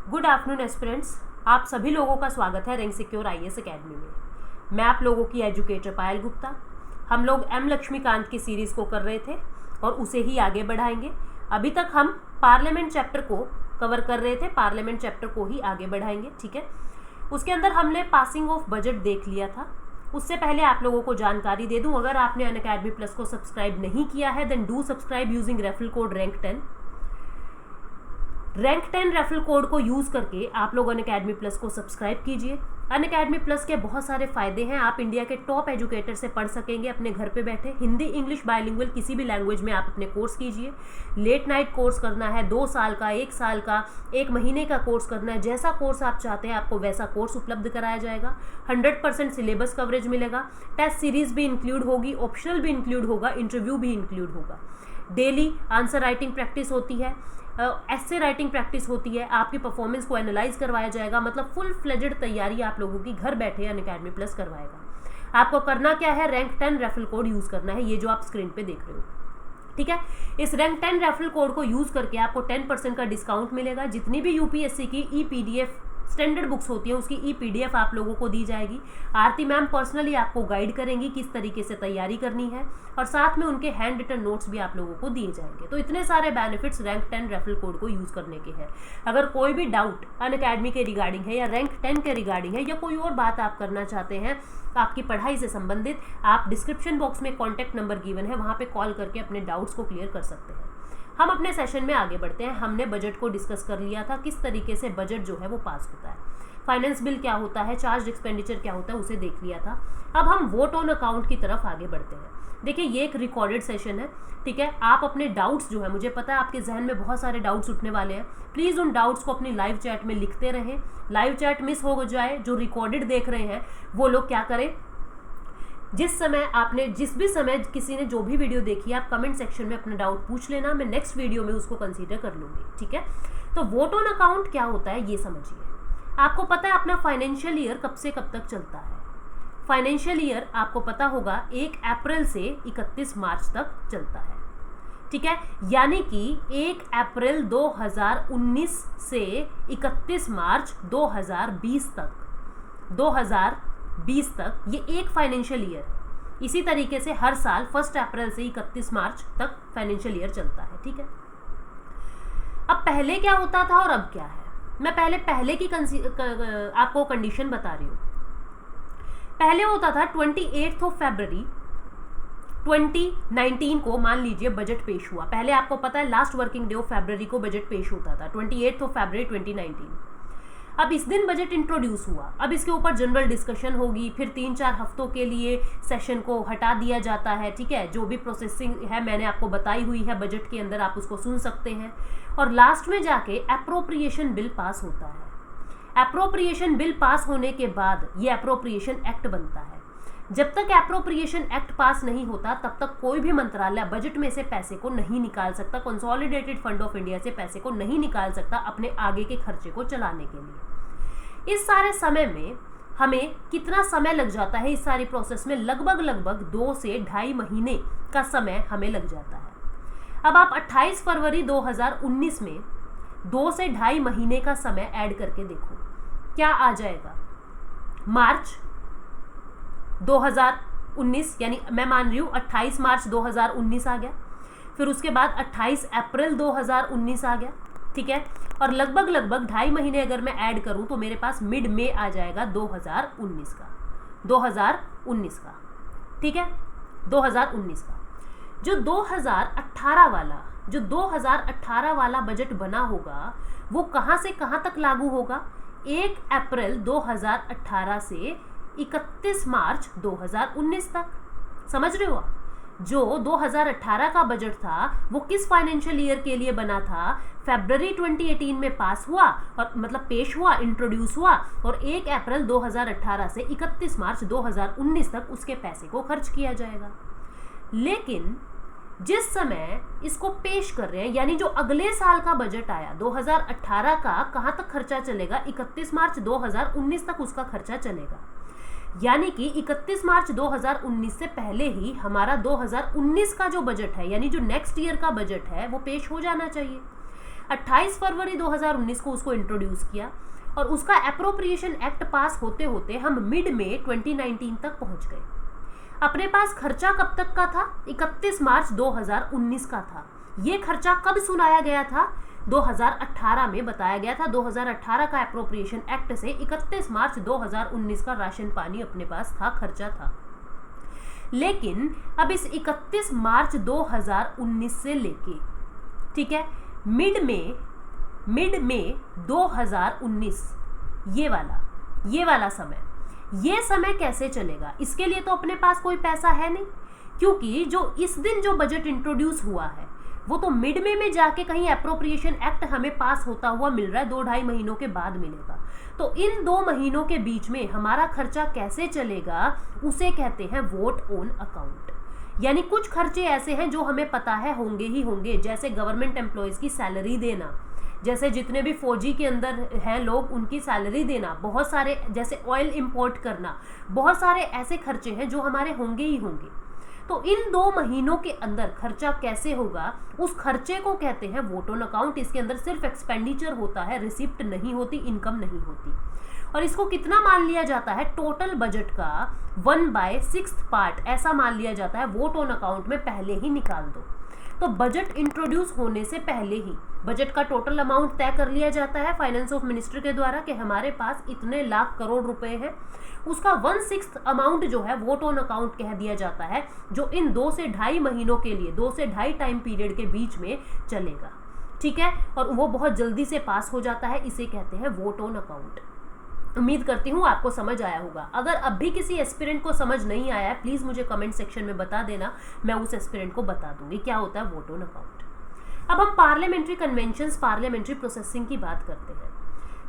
Good afternoon aspirants. आप सभी लोगों का स्वागत है रैंक सिक्योर आईएएस एकेडमी में। मैं आप लोगों की एजुकेटर पायल गुप्ता। हम लोग एम लक्ष्मीकांत की सीरीज़ को कर रहे थे और उसे ही आगे बढ़ाएंगे। अभी तक हम पार्लियामेंट चैप्टर को कवर कर रहे थे, पार्लियामेंट चैप्टर को ही आगे बढ़ाएंगे, ठीक है। उसके अंदर हमने पासिंग ऑफ बजट देख लिया था। उससे पहले आप लोगों को जानकारी दे दूं, अगर आपने अनअकैडमी प्लस को सब्सक्राइब नहीं किया है then do subscribe using referral code rank 10 referral code को यूज़ करके आप लोग अनअकैडमी प्लस को सब्सक्राइब कीजिए। अनअकैडमी प्लस के बहुत सारे फ़ायदे हैं। आप इंडिया के टॉप एजुकेटर से पढ़ सकेंगे अपने घर पे बैठे। हिंदी, इंग्लिश, बायलिंगुअल किसी भी लैंग्वेज में आप अपने कोर्स कीजिए। लेट नाइट कोर्स करना है, 2 साल का, 1 साल का, 1 महीने का कोर्स करना है, जैसा कोर्स आप चाहते हैं आपको वैसा कोर्स उपलब्ध कराया जाएगा। 100% सिलेबस कवरेज मिलेगा। टेस्ट सीरीज़ भी इंक्लूड होगी, ऑप्शनल भी इंक्लूड होगा, इंटरव्यू भी इंक्लूड होगा। डेली आंसर राइटिंग प्रैक्टिस होती है, ऐसे राइटिंग प्रैक्टिस होती है, आपकी परफॉर्मेंस को एनालाइज करवाया जाएगा। मतलब फुल फ्लेजेड तैयारी आप लोगों की घर बैठे अनअकैडमी प्लस करवाएगा। आपको करना क्या है, रैंक 10 रेफरल कोड यूज़ करना है, ये जो आप स्क्रीन पे देख रहे हो, ठीक है। इस रैंक 10 रेफरल कोड को यूज़ करके आपको 10% का डिस्काउंट मिलेगा। जितनी भी यूपीएससी की ई-पीडीएफ स्टैंडर्ड बुक्स होती है उसकी ई-पीडीएफ आप लोगों को दी जाएगी। आरती मैम पर्सनली आपको गाइड करेंगी किस तरीके से तैयारी करनी है, और साथ में उनके हैंड रिटन नोट्स भी आप लोगों को दिए जाएंगे। तो इतने सारे बेनिफिट्स रैंक 10 रेफरल कोड को यूज़ करने के हैं। अगर कोई भी डाउट अनअकैडमी के रिगार्डिंग है या रैंक 10 के रिगार्डिंग है या कोई और बात आप करना चाहते हैं आपकी पढ़ाई से संबंधित, आप डिस्क्रिप्शन बॉक्स में कॉन्टैक्ट नंबर गिवन है, वहाँ पर कॉल करके अपने डाउट्स को क्लियर कर सकते हैं। हम अपने सेशन में आगे बढ़ते हैं। हमने बजट को डिस्कस कर लिया था, किस तरीके से बजट जो है वो पास होता है, फाइनेंस बिल क्या होता है, चार्ज एक्सपेंडिचर क्या होता है, उसे देख लिया था। अब हम वोट ऑन अकाउंट की तरफ आगे बढ़ते हैं। देखिए ये एक रिकॉर्डेड सेशन है, ठीक है। आप अपने डाउट्स जो है, मुझे पता है आपके जहन में बहुत सारे डाउट्स उठने वाले हैं, प्लीज़ उन डाउट्स को अपनी लाइव चैट में लिखते रहें। लाइव चैट मिस हो जाए, जो रिकॉर्डेड देख रहे हैं वो लोग क्या करें, जिस भी समय किसी ने जो भी वीडियो देखी है आप कमेंट सेक्शन में अपना डाउट पूछ लेना, मैं नेक्स्ट वीडियो में उसको कंसीडर कर लूँगी, ठीक है। तो वोट ऑन अकाउंट क्या होता है ये समझिए। आपको पता है अपना फाइनेंशियल ईयर कब से कब तक चलता है। फाइनेंशियल ईयर आपको पता होगा 1 अप्रैल से 31 मार्च तक चलता है, ठीक है। यानी कि 1 अप्रैल 2019 से 31 मार्च 2020 तक ये एक फाइनेंशियल ईयर है। इसी तरीके से हर साल 1 अप्रैल से 31 मार्च तक फाइनेंशियल ईयर चलता है, ठीक है। अब पहले क्या होता था और अब क्या है, मैं पहले की आपको कंडीशन बता रही हूँ। पहले होता था 28 फरवरी 2019 को, मान लीजिए बजट पेश हुआ। पहले आपको पता है last working day of February को बजट पेश होता था, 28 फरवरी 2019। अब इस दिन बजट इंट्रोड्यूस हुआ। अब इसके ऊपर जनरल डिस्कशन होगी, फिर 3-4 हफ्तों के लिए सेशन को हटा दिया जाता है, ठीक है। जो भी प्रोसेसिंग है मैंने आपको बताई हुई है बजट के अंदर, आप उसको सुन सकते हैं। और लास्ट में जाके एप्रोप्रिएशन बिल पास होता है। एप्रोप्रिएशन बिल पास होने के बाद ये एप्रोप्रिएशन एक्ट बनता है। जब तक एप्रोप्रिएशन एक्ट पास नहीं होता तब तक कोई भी मंत्रालय बजट में से पैसे को नहीं निकाल सकता, कंसोलिडेटेड फंड ऑफ इंडिया से पैसे को नहीं निकाल सकता अपने आगे के खर्चे को चलाने के लिए। इस सारे समय में हमें कितना समय लग जाता है, इस सारी प्रोसेस में लगभग 2 से 2.5 महीने का समय हमें लग जाता है। अब आप 28 फरवरी 2019 में 2 से 2.5 महीने का समय ऐड करके देखो क्या आ जाएगा। मार्च 2019, यानी मैं मान रही हूँ 28 मार्च 2019 आ गया, फिर उसके बाद 28 अप्रैल 2019 आ गया, ठीक है। और लगभग 2.5 महीने अगर मैं ऐड करूँ तो मेरे पास मिड में आ जाएगा 2019 का, ठीक है, 2019 का। जो 2018 वाला बजट बना होगा वो कहाँ से कहाँ तक लागू होगा, 1 अप्रैल 2018 से 31 मार्च 2019 तक। समझ रहे हो आप? जो 2018 का बजट था वो किस फाइनेंशियल ईयर के लिए बना था, फरवरी 2018 में पास हुआ, और मतलब पेश हुआ, इंट्रोड्यूस हुआ, और 1 अप्रैल 2018 से 31 मार्च 2019 तक उसके पैसे को खर्च किया जाएगा। लेकिन जिस समय इसको पेश कर रहे हैं, यानी जो अगले साल का बजट आया 2018 का, कहाँ तक खर्चा चलेगा, 31 मार्च 2019 तक उसका खर्चा चलेगा। यानी कि 31 मार्च 2019 से पहले ही हमारा 2019 का जो बजट है, यानी जो नेक्स्ट ईयर का बजट है, वो पेश हो जाना चाहिए। 28 फरवरी 2019 को उसको इंट्रोड्यूस किया और उसका एप्रोप्रिएशन एक्ट पास होते होते हम मिड में 2019 तक पहुंच गए। अपने पास खर्चा कब तक का था? 31 मार्च 2019 का था। ये खर्चा कब सुनाया गया था? 2018 में बताया गया था। 2018 का एप्रोप्रिएशन एक्ट से 31 मार्च 2019 का राशन पानी अपने पास था, खर्चा था। लेकिन अब इस 31 मार्च 2019 से लेके, ठीक है, मिड में 2019 ये वाला समय, ये समय कैसे चलेगा? इसके लिए तो अपने पास कोई पैसा है नहीं, क्योंकि जो इस दिन जो बजट इंट्रोड्यूस हुआ है वो तो मिड में जाके कहीं एप्रोप्रिएशन एक्ट हमें पास होता हुआ मिल रहा है, 2-2.5 महीनों के बाद मिलेगा। तो इन 2 महीनों के बीच में हमारा खर्चा कैसे चलेगा, उसे कहते हैं वोट ऑन अकाउंट। यानी कुछ खर्चे ऐसे हैं जो हमें पता है होंगे ही होंगे, जैसे गवर्नमेंट एम्प्लॉयज की सैलरी देना, जैसे जितने भी फौजी के अंदर हैं लोग उनकी सैलरी देना, बहुत सारे जैसे ऑयल इंपोर्ट करना, बहुत सारे ऐसे खर्चे हैं जो हमारे होंगे ही होंगे। तो इन 2 महीनों के अंदर खर्चा कैसे होगा, उस खर्चे को कहते हैं वोट ऑन अकाउंट। इसके अंदर सिर्फ एक्सपेंडिचर होता है, रिसिप्ट नहीं होती, इनकम नहीं होती। और इसको कितना मान लिया जाता है? टोटल बजट का 1/6 पार्ट ऐसा मान लिया जाता है, वोट ऑन अकाउंट में पहले ही निकाल दो। तो बजट इंट्रोड्यूस होने से पहले ही बजट का टोटल अमाउंट तय कर लिया जाता है फाइनेंस ऑफ मिनिस्टर के द्वारा कि हमारे पास इतने लाख करोड़ रुपए हैं। उसका 1/6 अमाउंट जो है वोट ऑन अकाउंट कह दिया जाता है, जो इन 2 से 2.5 महीनों के लिए, 2 से 2.5 टाइम पीरियड के बीच में चलेगा, ठीक है। और वो बहुत जल्दी से पास हो जाता है, इसे कहते हैं वोट ऑन अकाउंट। उम्मीद करती हूँ आपको समझ आया होगा। अगर अब भी किसी एस्पिरेंट को समझ नहीं आया है, प्लीज़ मुझे कमेंट सेक्शन में बता देना, मैं उस एस्पिरेंट को बता दूंगी क्या होता है वोट ऑन अकाउंट। अब हम पार्लियामेंट्री कन्वेंशंस, पार्लियामेंट्री प्रोसेसिंग की बात करते हैं।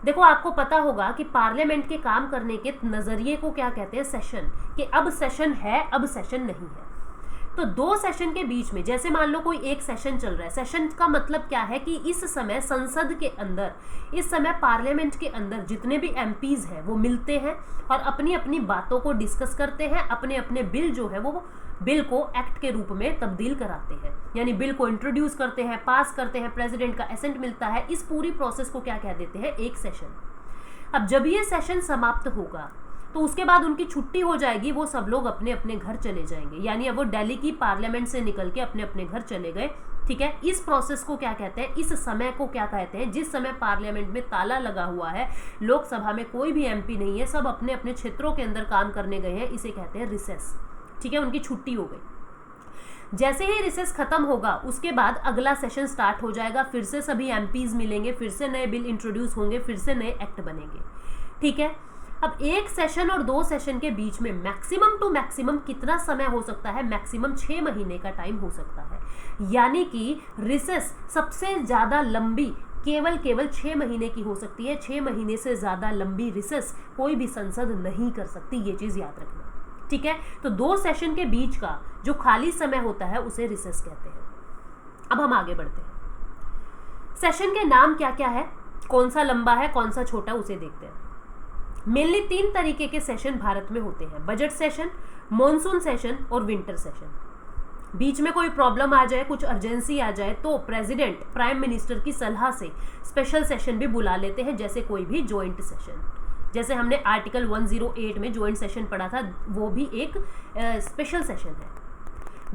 देखो, आपको पता होगा कि पार्लियामेंट के काम करने के नज़रिए को क्या कहते हैं? सेशन, कि अब सेशन है, अब सेशन नहीं है। तो 2 सेशन के बीच में, जैसे मान लो कोई एक सेशन चल रहा है, सेशन का मतलब क्या है कि इस समय संसद के अंदर, इस समय पार्लियामेंट के अंदर जितने भी एमपीज हैं वो मिलते हैं और अपनी अपनी बातों को डिस्कस करते हैं, अपने अपने बिल जो है वो बिल को एक्ट के रूप में तब्दील कराते हैं, यानी बिल को इंट्रोड्यूस करते हैं, पास करते हैं, प्रेसिडेंट का एसेंट मिलता है। इस पूरी प्रोसेस को क्या कह देते हैं? एक सेशन। अब जब ये सेशन समाप्त होगा तो उसके बाद उनकी छुट्टी हो जाएगी, वो सब लोग अपने अपने घर चले जाएंगे, यानी अब वो दिल्ली की पार्लियामेंट से निकल के अपने अपने घर चले गए, ठीक है। इस प्रोसेस को क्या कहते हैं? इस समय को क्या कहते हैं? जिस समय पार्लियामेंट में ताला लगा हुआ है, लोकसभा में कोई भी एमपी नहीं है, सब अपने अपने क्षेत्रों के अंदर काम करने गए हैं, इसे कहते हैं रिसेस, ठीक है। उनकी छुट्टी हो गई। जैसे ही रिसेस खत्म होगा उसके बाद अगला सेशन स्टार्ट हो जाएगा, फिर से सभी एमपीज मिलेंगे, फिर से नए बिल इंट्रोड्यूस होंगे, फिर से नए एक्ट बनेंगे, ठीक है। अब एक सेशन और 2 सेशन के बीच में मैक्सिमम टू मैक्सिमम कितना समय हो सकता है? मैक्सिमम 6 महीने का टाइम हो सकता है, यानी कि रिसेस सबसे ज़्यादा लंबी केवल 6 महीने की हो सकती है। 6 महीने से ज़्यादा लंबी रिसेस कोई भी संसद नहीं कर सकती, ये चीज़ याद रखना, ठीक है। तो 2 सेशन के बीच का जो खाली समय होता है उसे रिसेस कहते हैं। अब हम आगे बढ़ते हैं। सेशन के नाम क्या क्या है, कौन सा लंबा है, कौन सा छोटा, उसे देखते हैं। मेनली 3 तरीके के सेशन भारत में होते हैं, बजट सेशन, मॉनसून सेशन और विंटर सेशन। बीच में कोई प्रॉब्लम आ जाए, कुछ अर्जेंसी आ जाए तो प्रेसिडेंट प्राइम मिनिस्टर की सलाह से स्पेशल सेशन भी बुला लेते हैं, जैसे कोई भी जॉइंट सेशन। जैसे हमने आर्टिकल 108 में जॉइंट सेशन पढ़ा था, वो भी एक स्पेशल सेशन है।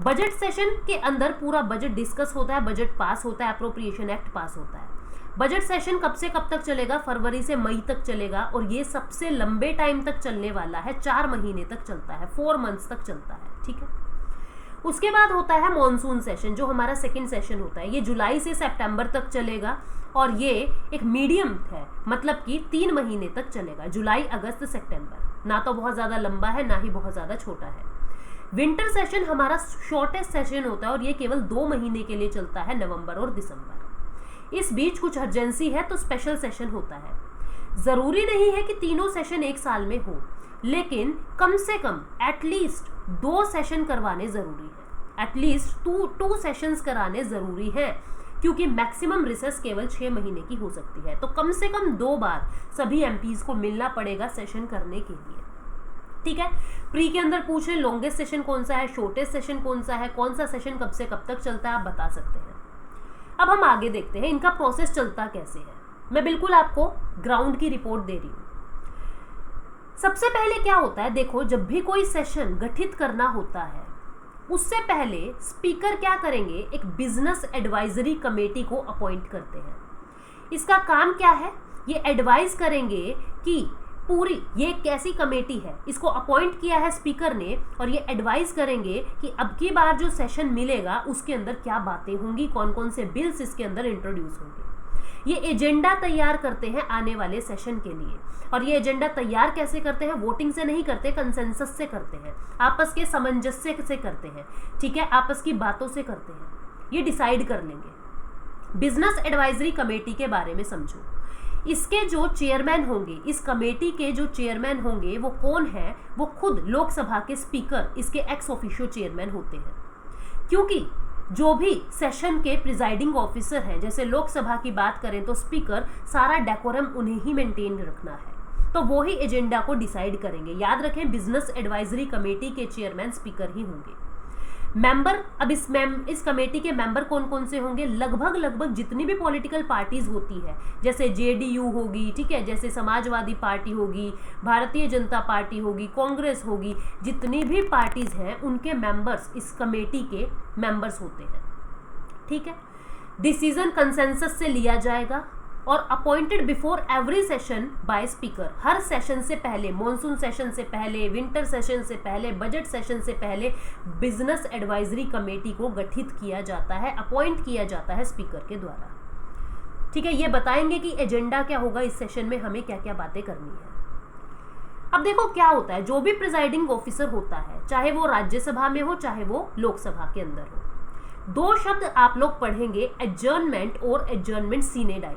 बजट सेशन के अंदर पूरा बजट डिस्कस होता है, बजट पास होता है, अप्रोप्रिएशन एक्ट पास होता है। बजट सेशन कब से कब तक चलेगा? फरवरी से मई तक चलेगा, और ये सबसे लंबे टाइम तक चलने वाला है, 4 महीने तक चलता है, 4 मंथ्स तक चलता है, ठीक है। उसके बाद होता है मॉनसून सेशन, जो हमारा सेकंड सेशन होता है, ये जुलाई से सितंबर तक चलेगा और ये एक मीडियम है, मतलब कि 3 महीने तक चलेगा, जुलाई, अगस्त, सितंबर। ना तो बहुत ज़्यादा लंबा है, ना ही बहुत ज़्यादा छोटा है। विंटर सेशन हमारा शॉर्टेस्ट सेशन होता है और ये केवल 2 महीने के लिए चलता है, नवंबर और दिसंबर। इस बीच कुछ अर्जेंसी है तो स्पेशल सेशन होता है। ज़रूरी नहीं है कि तीनों सेशन एक साल में हो, लेकिन कम से कम एटलीस्ट 2 सेशन करवाने ज़रूरी है, एटलीस्ट 2 सेशंस कराने ज़रूरी है, क्योंकि मैक्सिमम रिसेस केवल 6 महीने की हो सकती है। तो कम से कम 2 बार सभी एमपीज को मिलना पड़ेगा सेशन करने के लिए, ठीक है। प्री के अंदर पूछ रहे लॉन्गेस्ट सेशन कौन सा है, शॉर्टेस्ट सेशन कौन सा है, कौन सा सेशन कब से कब तक चलता है, आप बता सकते हैं। अब हम आगे देखते हैं इनका प्रोसेस चलता कैसे है। मैं बिल्कुल आपको ग्राउंड की रिपोर्ट दे रही हूँ। सबसे पहले क्या होता है, देखो जब भी कोई सेशन गठित करना होता है उससे पहले स्पीकर क्या करेंगे, एक बिजनेस एडवाइजरी कमेटी को अपॉइंट करते हैं। इसका काम क्या है, ये एडवाइज करेंगे कि पूरी ये एक कैसी कमेटी है, इसको अपॉइंट किया है स्पीकर ने, और ये एडवाइज करेंगे कि अब की बार जो सेशन मिलेगा उसके अंदर क्या बातें होंगी, कौन कौन से बिल्स इसके अंदर इंट्रोड्यूस होंगे। ये एजेंडा तैयार करते हैं आने वाले सेशन के लिए, और ये एजेंडा तैयार कैसे करते हैं, वोटिंग से नहीं करते, कंसेंसस से करते हैं, आपस के सामंजस्य से करते हैं, ठीक है, आपस की बातों से करते हैं, ये डिसाइड कर लेंगे। बिजनेस एडवाइजरी कमेटी के बारे में समझो। इसके जो चेयरमैन होंगे, इस कमेटी के जो चेयरमैन होंगे वो कौन है, वो खुद लोकसभा के स्पीकर इसके एक्स ऑफिशियो चेयरमैन होते हैं। क्योंकि जो भी सेशन के प्रिजाइडिंग ऑफिसर हैं, जैसे लोकसभा की बात करें तो स्पीकर, सारा डेकोरम उन्हें ही मेंटेन रखना है, तो वो ही एजेंडा को डिसाइड करेंगे। याद रखें, बिजनेस एडवाइजरी कमेटी के चेयरमैन स्पीकर ही होंगे। मेंबर, अब इस कमेटी के मेंबर कौन कौन से होंगे, लगभग जितनी भी पॉलिटिकल पार्टीज होती है, जैसे जेडीयू होगी, ठीक है, जैसे समाजवादी पार्टी होगी, भारतीय जनता पार्टी होगी, कांग्रेस होगी, जितनी भी पार्टीज हैं उनके मेंबर्स इस कमेटी के मेंबर्स होते हैं, ठीक है। डिसीजन कंसेंसस से लिया जाएगा और appointed before every session by speaker. हर सेशन से पहले, मॉनसून सेशन से पहले, विंटर सेशन से पहले, बजट सेशन से पहले बिजनेस एडवाइजरी कमेटी को गठित किया जाता है, अपॉइंट किया जाता है स्पीकर के द्वारा, ठीक है। ये बताएंगे कि एजेंडा क्या होगा, इस सेशन में हमें क्या क्या बातें करनी है। अब देखो क्या होता है, जो भी प्रिजाइडिंग ऑफिसर होता है, चाहे वो राज्यसभा में हो चाहे वो लोकसभा के अंदर हो, दो शब्द आप लोग पढ़ेंगे, एडजर्नमेंट और एडजर्नमेंट सीने डाई।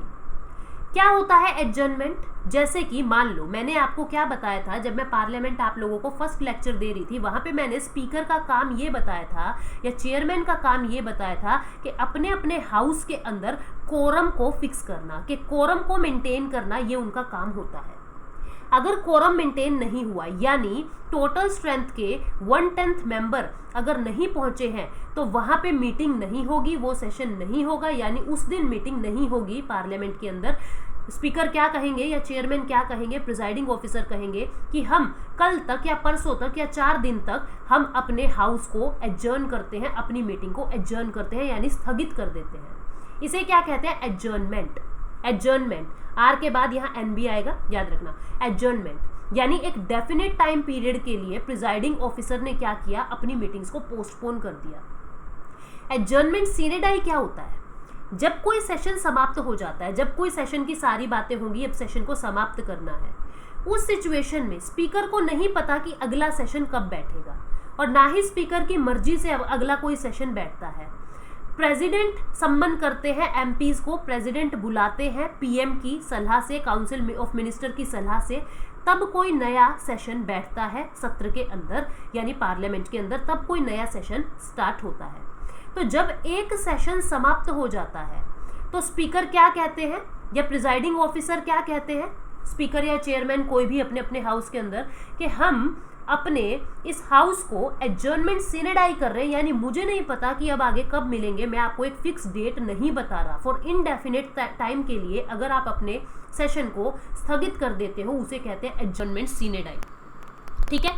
क्या होता है एडजर्नमेंट, जैसे कि मान लो मैंने आपको क्या बताया था, जब मैं पार्लियामेंट आप लोगों को फर्स्ट लेक्चर दे रही थी, वहां पे मैंने स्पीकर का काम ये बताया था या चेयरमैन का काम ये बताया था कि अपने अपने हाउस के अंदर कोरम को फिक्स करना, कि कोरम को मेंटेन करना, ये उनका काम होता है। अगर कोरम मेंटेन नहीं हुआ, यानी टोटल स्ट्रेंथ के 1/10 मेंबर अगर नहीं पहुंचे हैं, तो वहां पे मीटिंग नहीं होगी, वो सेशन नहीं होगा, यानी उस दिन मीटिंग नहीं होगी पार्लियामेंट के अंदर। स्पीकर क्या कहेंगे या चेयरमैन क्या कहेंगे, प्रिजाइडिंग ऑफिसर कहेंगे कि हम कल तक या परसों तक या 4 दिन तक हम अपने हाउस को एडजर्न करते हैं, अपनी मीटिंग को एडजर्न करते हैं, यानी स्थगित कर देते हैं। इसे क्या कहते हैं, एडजर्नमेंट। एडजर्नमेंट, आर के बाद यहाँ एन भी आएगा, याद रखना। एडजर्नमेंट यानी एक डेफिनेट टाइम पीरियड के लिए प्रिजाइडिंग ऑफिसर ने क्या किया, अपनी मीटिंग्स को पोस्टपोन कर दिया। एडजर्नमेंट सीने डाई क्या होता है, जब कोई सेशन समाप्त हो जाता है, जब कोई सेशन की सारी बातें होंगी, अब सेशन को समाप्त करना है, उस सिचुएशन में स्पीकर को नहीं पता कि अगला सेशन कब बैठेगा, और ना ही स्पीकर की मर्जी से अगला कोई सेशन बैठता है। प्रेसिडेंट सम्मन करते हैं एमपीज को, प्रेसिडेंट बुलाते हैं पीएम की सलाह से, काउंसिल ऑफ मिनिस्टर की सलाह से, तब कोई नया सेशन बैठता है सत्र के अंदर, यानी पार्लियामेंट के अंदर, तब कोई नया सेशन स्टार्ट होता है। तो जब एक सेशन समाप्त हो जाता है तो स्पीकर क्या कहते हैं या प्रिजाइडिंग ऑफिसर क्या कहते हैं, स्पीकर या चेयरमैन कोई भी अपने अपने हाउस के अंदर, कि हम अपने इस हाउस को एडजर्नमेंट सीने डाई कर रहे हैं, यानी मुझे नहीं पता कि अब आगे कब मिलेंगे, मैं आपको एक फिक्स डेट नहीं बता रहा, फॉर इनडेफिनेट टाइम के लिए अगर आप अपने सेशन को स्थगित कर देते हो, उसे कहते हैं एडजर्नमेंट सीने डाई, ठीक है।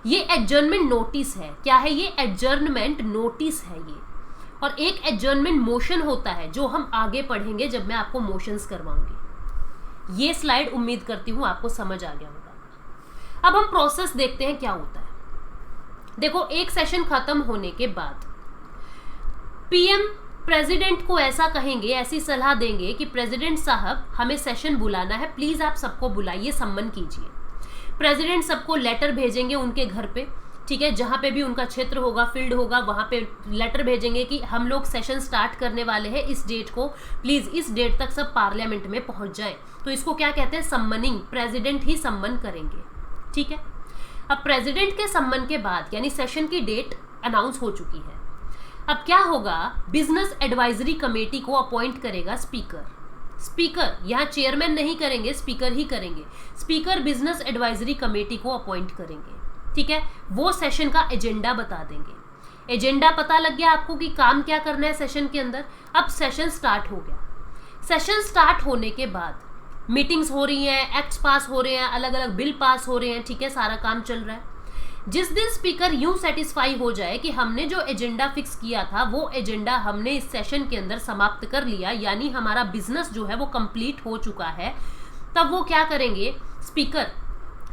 ये एडजर्नमेंट नोटिस है, क्या है ये, एडजर्नमेंट नोटिस है ये। और एक एडजर्नमेंट मोशन होता है जो हम आगे पढ़ेंगे जब मैं आपको मोशंस करवाऊंगी। ये स्लाइड उम्मीद करती हूं आपको समझ आ गया होगा। अब हम प्रोसेस देखते हैं क्या होता है। देखो, एक सेशन खत्म होने के बाद पीएम प्रेसिडेंट को ऐसा कहेंगे, ऐसी सलाह देंगे कि प्रेसिडेंट साहब हमें सेशन बुलाना है, प्लीज आप सबको बुलाइए, सम्मन कीजिए। प्रेसिडेंट सबको लेटर भेजेंगे उनके घर पे, ठीक है, जहां पे भी उनका क्षेत्र होगा, फील्ड होगा, वहां पे लेटर भेजेंगे कि हम लोग सेशन स्टार्ट करने वाले हैं इस डेट को, प्लीज इस डेट तक सब पार्लियामेंट में पहुंच जाए। तो इसको क्या कहते हैं, सम्मनिंग, प्रेसिडेंट ही सम्मन करेंगे, ठीक है। अब प्रेसिडेंट के सम्मन के बाद यानी सेशन की डेट अनाउंस हो चुकी है, अब क्या होगा, बिजनेस एडवाइजरी कमेटी को अपॉइंट करेगा स्पीकर। स्पीकर यहाँ चेयरमैन नहीं करेंगे, स्पीकर ही करेंगे। स्पीकर बिजनेस एडवाइजरी कमेटी को अपॉइंट करेंगे, ठीक है। वो सेशन का एजेंडा बता देंगे। एजेंडा पता लग गया आपको कि काम क्या करना है सेशन के अंदर। अब सेशन स्टार्ट हो गया। सेशन स्टार्ट होने के बाद मीटिंग्स हो रही हैं, एक्ट्स पास हो रहे हैं, अलग अलग बिल पास हो रहे हैं, ठीक है, सारा काम चल रहा है। जिस दिन स्पीकर यूं सेटिस्फाई हो जाए कि हमने जो एजेंडा फिक्स किया था वो एजेंडा हमने इस सेशन के अंदर समाप्त कर लिया, यानी हमारा बिजनेस जो है वो कंप्लीट हो चुका है, तब वो क्या करेंगे स्पीकर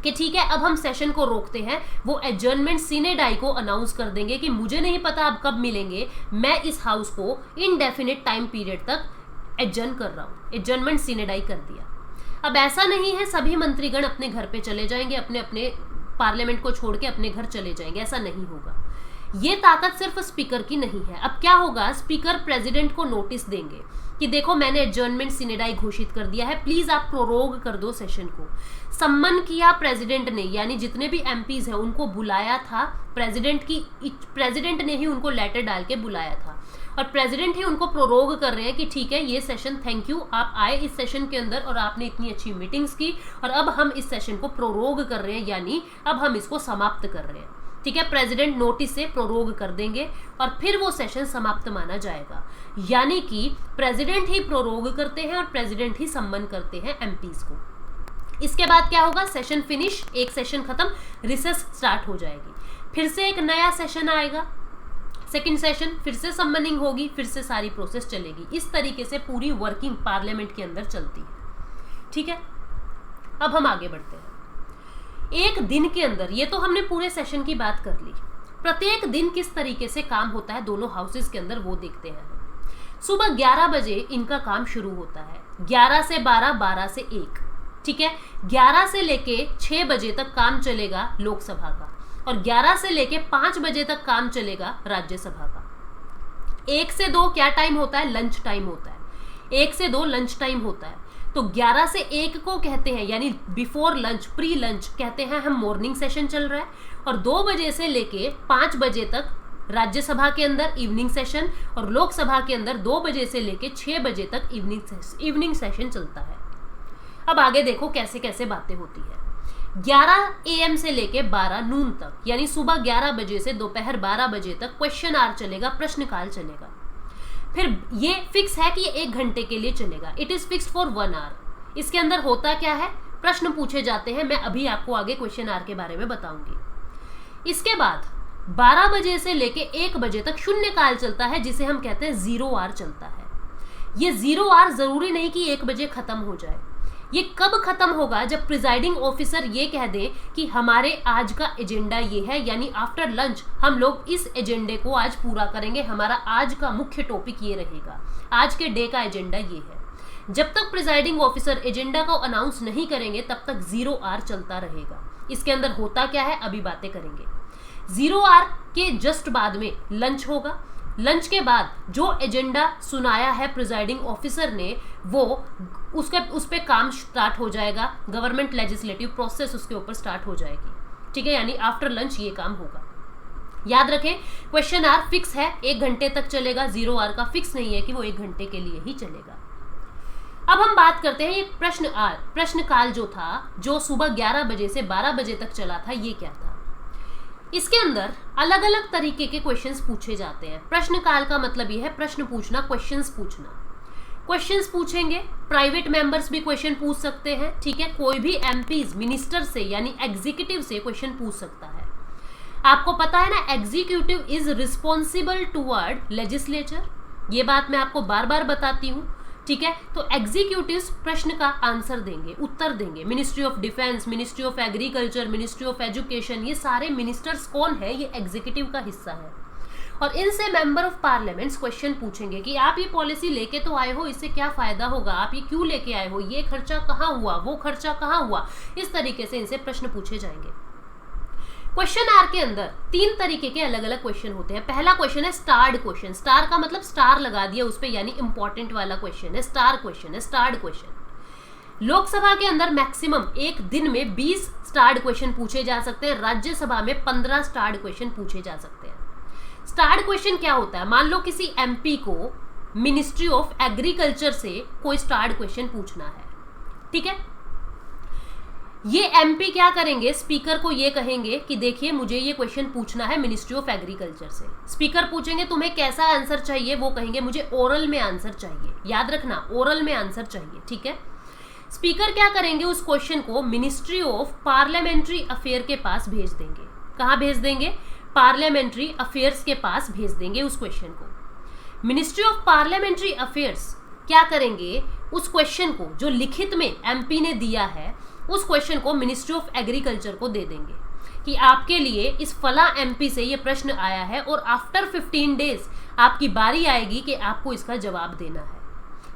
कि ठीक है अब हम सेशन को रोकते हैं। वो एडजर्नमेंट सीने डाई को अनाउंस कर देंगे कि मुझे नहीं पता अब कब मिलेंगे, मैं इस हाउस को इनडेफिनिट टाइम पीरियड तक एडजर्न कर रहा हूँ। एडजर्नमेंट सीने डाई कर दिया। अब ऐसा नहीं है सभी मंत्रीगण अपने घर पे चले जाएंगे, अपने अपने पार्लियामेंट को छोड़ के अपने घर चले जाएंगे, ऐसा नहीं होगा। ये ताकत सिर्फ स्पीकर की नहीं है। अब क्या होगा, स्पीकर प्रेसिडेंट को नोटिस देंगे कि देखो मैंने एडजर्नमेंट सीने डाई घोषित कर दिया है, प्लीज आप प्रोरोग कर दो सेशन को। सम्मन किया प्रेसिडेंट ने, यानी जितने भी एमपीज हैं उनको बुलाया था प्रेसिडेंट ने ही उनको लेटर डाल के बुलाया था और प्रेसिडेंट ही उनको प्रोरोग कर रहे हैं कि ठीक है ये सेशन, थैंक यू आप आए इस सेशन के अंदर और आपने इतनी अच्छी मीटिंग्स की और अब हम इस सेशन को प्रोरोग कर रहे हैं, यानी अब हम इसको समाप्त कर रहे हैं। ठीक है, प्रेसिडेंट नोटिस से प्रोरोग कर देंगे और फिर वो सेशन समाप्त माना जाएगा। यानी कि प्रेसिडेंट ही प्रोरोग करते हैं और प्रेसिडेंट ही सम्मन करते हैं एमपीज को। इसके बाद क्या होगा, सेशन फिनिश, एक सेशन खत्म, रिसेस स्टार्ट हो जाएगी, फिर से एक नया सेशन आएगा, सेकंड सेशन, फिर से सम्मनिंग होगी, फिर से सारी प्रोसेस चलेगी। इस तरीके से पूरी वर्किंग पार्लियामेंट के अंदर चलती है। ठीक है, अब हम आगे बढ़ते हैं। एक दिन के अंदर, ये तो हमने पूरे सेशन की बात कर ली, प्रत्येक दिन किस तरीके से काम होता है दोनों हाउसेस के अंदर वो देखते हैं। सुबह 11 बजे इनका काम शुरू होता है, 11 से 12, 12 से 1। ठीक है, 11 से लेके 6 बजे तक काम चलेगा लोकसभा का और 11 से लेके 5 बजे तक काम चलेगा राज्यसभा का। 1 से 2 क्या टाइम होता है, लंच टाइम होता है। 1 से 2 लंच टाइम होता है, तो 11 से 1 को कहते हैं, यानी बिफोर लंच, प्री लंच कहते हैं हम, मॉर्निंग सेशन चल रहा है। और 2 बजे से लेके 5 बजे तक राज्यसभा के अंदर इवनिंग सेशन और लोकसभा के अंदर 2 बजे से लेके 6 बजे तक इवनिंग सेशन चलता है। अब आगे देखो कैसे कैसे बातें होती है। 11 AM से लेके 12 नून तक, यानी सुबह 11 बजे से दोपहर 12 बजे तक क्वेश्चन आवर चलेगा, प्रश्नकाल चलेगा। फिर ये फिक्स है कि ये 1 घंटे के लिए चलेगा, it is fix for 1 hour. इसके अंदर होता क्या है, प्रश्न पूछे जाते हैं, मैं अभी आपको आगे क्वेश्चन आवर के बारे में बताऊंगी। इसके बाद 12 बजे से लेके 1 बजे तक शून्यकाल चलता है, जिसे हम कहते हैं 0 आवर चलता है। ये 0 आवर जरूरी नहीं कि 1 बजे खत्म हो जाए। ये कब खत्म होगा, जब प्रिजाइडिंग ऑफिसर ये कह दे कि हमारे आज का एजेंडा ये है, यानी आफ्टर लंच हम लोग इस एजेंडे को आज पूरा करेंगे, हमारा आज का मुख्य टॉपिक ये रहेगा, आज के डे का एजेंडा ये है। जब तक प्रिजाइडिंग ऑफिसर एजेंडा को अनाउंस नहीं करेंगे तब तक 0 आवर चलता रहेगा। इसके अंदर होता क्या है अभी बातें करेंगे। 0 आवर के जस्ट बाद में लंच होगा। लंच के बाद जो एजेंडा सुनाया है प्रिजाइडिंग ऑफिसर ने, वो उस पे काम स्टार्ट हो जाएगा, गवर्नमेंट लेजिस्लेटिव प्रोसेस उसके ऊपर स्टार्ट हो जाएगी। ठीक है, यानी आफ्टर लंच ये काम होगा। याद रखें, क्वेश्चन आवर फिक्स है, 1 घंटे तक चलेगा, 0 आवर का फिक्स नहीं है कि वो 1 घंटे के लिए ही चलेगा। अब हम बात करते हैं ये प्रश्नकाल जो था, जो सुबह 11 बजे से 12 बजे तक चला था, ये क्या था। इसके अंदर अलग अलग तरीके के क्वेश्चंस पूछे जाते हैं। प्रश्नकाल का मतलब ये है प्रश्न पूछना, क्वेश्चंस पूछना। क्वेश्चंस पूछेंगे, प्राइवेट मेंबर्स भी क्वेश्चन पूछ सकते हैं। ठीक है, कोई भी एमपीज मिनिस्टर से यानी एग्जीक्यूटिव से क्वेश्चन पूछ सकता है। आपको पता है ना, executive is responsible toward legislature, ये बात मैं आपको बार बार बताती हूँ। ठीक है, तो एग्जीक्यूटिव्स प्रश्न का आंसर देंगे, उत्तर देंगे। Ministry of defence, ministry of agriculture, ministry of education, ये सारे मिनिस्टर्स कौन है, ये एग्जीक्यूटिव का हिस्सा है। और इनसे मेंबर ऑफ पार्लियामेंट्स क्वेश्चन पूछेंगे कि आप ये पॉलिसी लेके तो आए हो, इससे क्या फायदा होगा, आप ये क्यों लेके आए हो, ये खर्चा कहाँ हुआ, वो खर्चा कहाँ हुआ। इस तरीके से इनसे प्रश्न पूछे जाएंगे। क्वेश्चन आवर के अंदर 3 तरीके के अलग अलग क्वेश्चन होते हैं। पहला क्वेश्चन है स्टार्ड क्वेश्चन, स्टार का मतलब स्टार लगा दिया उस पे, यानी इंपॉर्टेंट वाला क्वेश्चन है, स्टार क्वेश्चन है, स्टार्ड क्वेश्चन। लोकसभा के अंदर मैक्सिमम एक दिन में 20 स्टार्ड क्वेश्चन पूछे जा सकते हैं, राज्यसभा में 15 स्टार्ड क्वेश्चन पूछे जा सकते हैं। स्टार्ड क्वेश्चन क्या होता है, मान लो किसी एमपी को मिनिस्ट्री ऑफ एग्रीकल्चर से कोई स्टार्ड क्वेश्चन पूछना है। ठीक है, ये एमपी क्या करेंगे, स्पीकर को ये कहेंगे कि देखिए मुझे ये क्वेश्चन पूछना है मिनिस्ट्री ऑफ एग्रीकल्चर से। स्पीकर पूछेंगे तुम्हें कैसा आंसर चाहिए, वो कहेंगे मुझे ओरल में आंसर चाहिए। याद रखना, ओरल में आंसर चाहिए, ठीक है। स्पीकर क्या करेंगे, उस क्वेश्चन को मिनिस्ट्री ऑफ पार्लियामेंट्री अफेयर के पास भेज देंगे। कहाँ भेज देंगे, पार्लियामेंट्री अफेयर्स के पास भेज देंगे उस क्वेश्चन को। मिनिस्ट्री ऑफ पार्लियामेंट्री अफेयर्स क्या करेंगे, उस क्वेश्चन को जो लिखित में एमपी ने दिया है उस क्वेश्चन को मिनिस्ट्री ऑफ एग्रीकल्चर को दे देंगे कि आपके लिए इस फला एमपी से ये प्रश्न आया है और आफ्टर 15 डेज आपकी बारी आएगी कि आपको इसका जवाब देना है।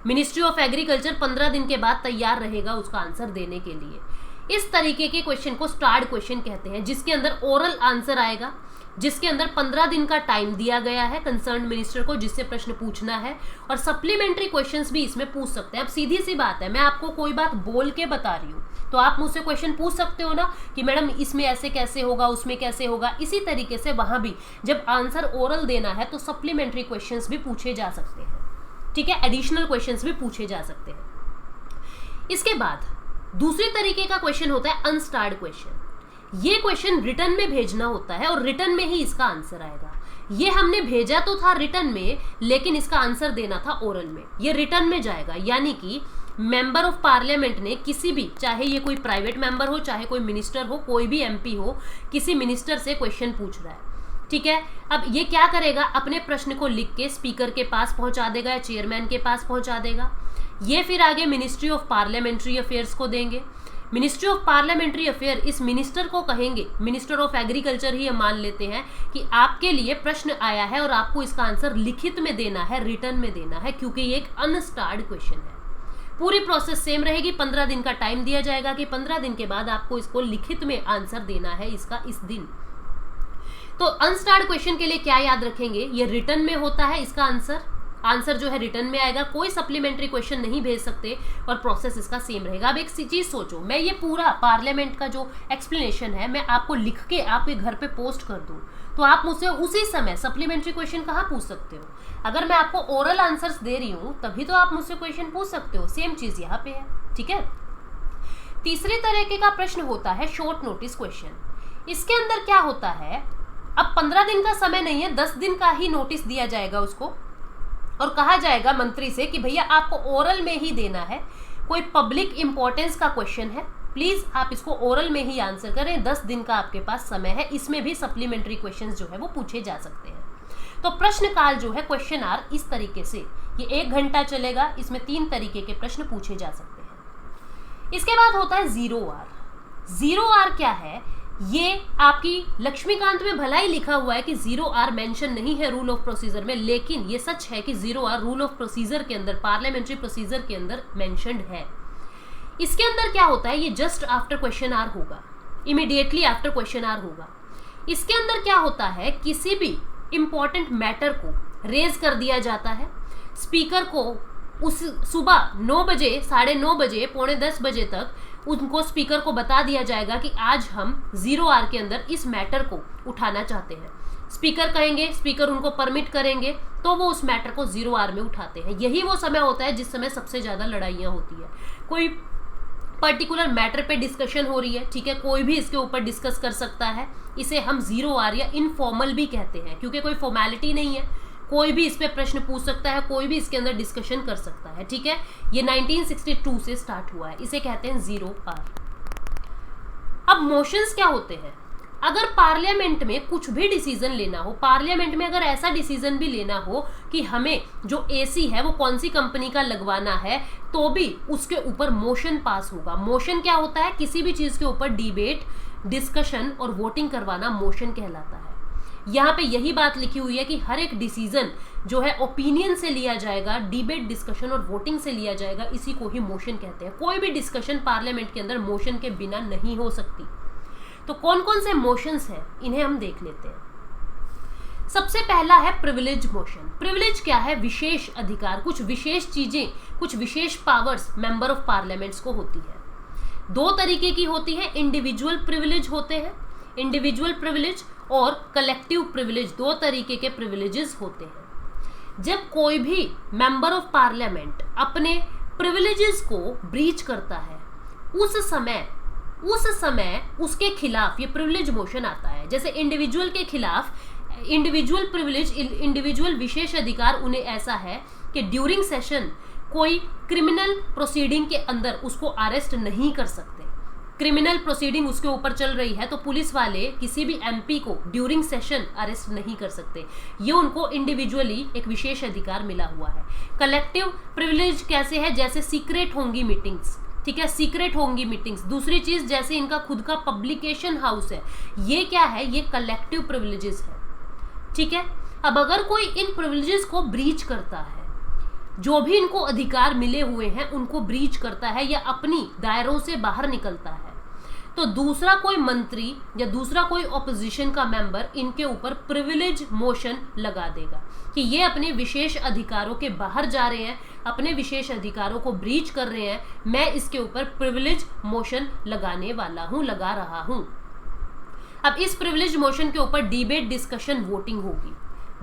मिनिस्ट्री ऑफ एग्रीकल्चर 15 दिन के बाद तैयार रहेगा उसका आंसर देने के लिए। इस तरीके के क्वेश्चन को स्टार्ड क्वेश्चन कहते हैं, जिसके अंदर ओरल आंसर आएगा, जिसके अंदर 15 दिन का टाइम दिया गया है कंसर्न मिनिस्टर को जिससे प्रश्न पूछना है, और सप्लीमेंट्री क्वेश्चंस भी इसमें पूछ सकते हैं। अब सीधी सी बात है, मैं आपको कोई बात बोल के बता रही हूँ तो आप मुझसे क्वेश्चन पूछ सकते हो ना कि मैडम इसमें ऐसे कैसे होगा, उसमें कैसे होगा। इसी तरीके से वहां भी जब आंसर ओरल देना है तो सप्लीमेंट्री क्वेश्चंस भी पूछे जा सकते हैं, ठीक है, एडिशनल क्वेश्चंस भी पूछे जा सकते हैं। इसके बाद दूसरी तरीके का क्वेश्चन होता है अनस्टार्ड क्वेश्चन। ये क्वेश्चन रिटर्न में भेजना होता है और रिटर्न में ही इसका आंसर आएगा। ये हमने भेजा तो था रिटर्न में, लेकिन इसका आंसर देना था ओरल में। ये रिटर्न में जाएगा, यानी कि मेंबर ऑफ पार्लियामेंट ने किसी भी, चाहे ये कोई प्राइवेट मेंबर हो, चाहे कोई मिनिस्टर हो, कोई भी एमपी हो, किसी मिनिस्टर से क्वेश्चन पूछ रहा है, ठीक है। अब ये क्या करेगा, अपने प्रश्न को लिख के स्पीकर के पास पहुंचा देगा या चेयरमैन के पास पहुंचा देगा। ये फिर आगे मिनिस्ट्री ऑफ पार्लियामेंट्री अफेयर्स को देंगे। मिनिस्ट्री ऑफ पार्लियामेंट्री अफेयर इस मिनिस्टर को कहेंगे, मिनिस्टर ऑफ एग्रीकल्चर ही हम मान लेते हैं कि आपके लिए प्रश्न आया है और आपको इसका आंसर लिखित में देना है, रिटर्न में देना है, क्योंकि ये एक अनस्टार्ड क्वेश्चन है। पूरी प्रोसेस सेम रहेगी, 15 दिन का टाइम दिया जाएगा कि 15 दिन के बाद आपको इसको लिखित में आंसर देना है इसका इस दिन। तो अनस्टार्ड क्वेश्चन के लिए क्या याद रखेंगे, ये रिटर्न में होता है, इसका आंसर जो है रिटर्न में आएगा, कोई सप्लीमेंट्री क्वेश्चन नहीं भेज सकते और प्रोसेस इसका सेम रहेगा। अब एक चीज सोचो, मैं ये पूरा पार्लियामेंट का जो एक्सप्लेनेशन है मैं आपको लिख के आपके घर पे पोस्ट कर दूं तो आप मुझसे उसी समय सप्लीमेंट्री क्वेश्चन कहाँ पूछ सकते हो। अगर मैं आपको ओरल आंसर्स दे रही हूँ तभी तो आप मुझसे क्वेश्चन पूछ सकते हो। सेम चीज यहाँ पे है, ठीक है। तीसरे तरीके का प्रश्न होता है शॉर्ट नोटिस क्वेश्चन। इसके अंदर क्या होता है, अब 15 दिन का समय नहीं है, 10 दिन का ही नोटिस दिया जाएगा उसको और कहा जाएगा मंत्री से कि भैया आपको ओरल में ही देना है, कोई पब्लिक इंपॉर्टेंस का क्वेश्चन है, प्लीज आप इसको ओरल में ही आंसर करें, 10 दिन का आपके पास समय है। इसमें भी सप्लीमेंट्री क्वेश्चंस जो है वो पूछे जा सकते हैं। तो प्रश्न काल जो है, क्वेश्चन आर, इस तरीके से ये 1 घंटा चलेगा, इसमें 3 तरीके के प्रश्न पूछे जा सकते हैं। इसके बाद होता है 0R। 0R क्या है, ये आपकी लक्ष्मीकांत में भला ही लिखा हुआ है कि 0R मेंशन नहीं है रूल ऑफ प्रोसीजर में, लेकिन ये सच है कि 0R रूल ऑफ प्रोसीजर के अंदर, पार्लियामेंट्री प्रोसीजर के अंदर मेंशन्ड है। इसके अंदर क्या होता है, ये जस्ट आफ्टर क्वेश्चन आर होगा, इमीडिएटली आफ्टर क्वेश्चन आर होगा। इसके अंदर क्या होता है, किसी भी इंपॉर्टेंट मैटर को रेज कर दिया जाता है, स्पीकर को उस सुबह 9 बजे, 9:30 बजे, 9:45 बजे तक उनको स्पीकर को बता दिया जाएगा कि आज हम 0R के अंदर इस मैटर को उठाना चाहते हैं। स्पीकर कहेंगे, स्पीकर उनको परमिट करेंगे तो वो उस मैटर को 0R में उठाते हैं। यही वो समय होता है जिस समय सबसे ज़्यादा लड़ाइयाँ होती है। कोई पर्टिकुलर मैटर पे डिस्कशन हो रही है, ठीक है, कोई भी इसके ऊपर डिस्कस कर सकता है, इसे हम 0R या इनफॉर्मल भी कहते हैं, क्योंकि कोई फॉर्मेलिटी नहीं है, कोई भी इस पे प्रश्न पूछ सकता है, कोई भी इसके अंदर डिस्कशन कर सकता है, ठीक है। ये 1962 से स्टार्ट हुआ है, इसे कहते हैं 0R। अब मोशंस क्या होते हैं, अगर पार्लियामेंट में कुछ भी डिसीजन लेना हो, पार्लियामेंट में अगर ऐसा डिसीजन भी लेना हो कि हमें जो एसी है वो कौन सी कंपनी का लगवाना है, तो भी उसके ऊपर मोशन पास होगा। मोशन क्या होता है, किसी भी चीज के ऊपर डिबेट, डिस्कशन और वोटिंग करवाना मोशन कहलाता है। यहाँ पे यही बात लिखी हुई है कि हर एक डिसीजन जो है ओपिनियन से लिया जाएगा, डिबेट, डिस्कशन और वोटिंग से लिया जाएगा, इसी को ही मोशन कहते हैं। कोई भी डिस्कशन पार्लियामेंट के अंदर मोशन के बिना नहीं हो सकती। तो कौन कौन से मोशंस हैं, इन्हें हम देख लेते हैं। सबसे पहला है प्रिविलेज मोशन। प्रिविलेज क्या है, विशेष अधिकार, कुछ विशेष चीजें, कुछ विशेष पावर्स मेंबर ऑफ पार्लियामेंट्स को होती है। 2 तरीके की होती है, इंडिविजुअल प्रिविलेज होते हैं, इंडिविजुअल प्रिविलेज और कलेक्टिव प्रिविलेज, 2 तरीके के प्रिविलेजेस होते हैं। जब कोई भी मेंबर ऑफ पार्लियामेंट अपने प्रिविलेजेस को ब्रीच करता है, उस समय उस समय उसके खिलाफ ये प्रिविलेज मोशन आता है। जैसे इंडिविजुअल के खिलाफ इंडिविजुअल प्रिविलेज, इंडिविजुअल विशेष अधिकार उन्हें ऐसा है कि ड्यूरिंग सेशन कोई क्रिमिनल प्रोसीडिंग के अंदर उसको अरेस्ट नहीं कर सकते। क्रिमिनल प्रोसीडिंग उसके ऊपर चल रही है तो पुलिस वाले किसी भी एमपी को ड्यूरिंग सेशन अरेस्ट नहीं कर सकते। ये उनको इंडिविजुअली एक विशेष अधिकार मिला हुआ है। कलेक्टिव प्रिविलेज कैसे है? जैसे सीक्रेट होंगी मीटिंग्स, ठीक है, सीक्रेट होंगी मीटिंग्स। दूसरी चीज, जैसे इनका खुद का पब्लिकेशन हाउस है, ये क्या है? ये कलेक्टिव प्रिविलेजेस है, ठीक है। अब अगर कोई इन प्रिविलेजेस को ब्रीच करता है, जो भी इनको अधिकार मिले हुए हैं उनको ब्रीच करता है या अपनी दायरों से बाहर निकलता है, तो दूसरा कोई मंत्री या दूसरा कोई ऑपोजिशन का मेंबर इनके ऊपर प्रिविलेज मोशन लगा देगा कि ये अपने विशेष अधिकारों के बाहर जा रहे हैं, अपने विशेष अधिकारों को ब्रीच कर रहे हैं, मैं इसके ऊपर प्रिविलेज मोशन लगाने वाला हूं, लगा रहा हूं। अब इस प्रिविलेज मोशन के ऊपर डिबेट डिस्कशन वोटिंग होगी,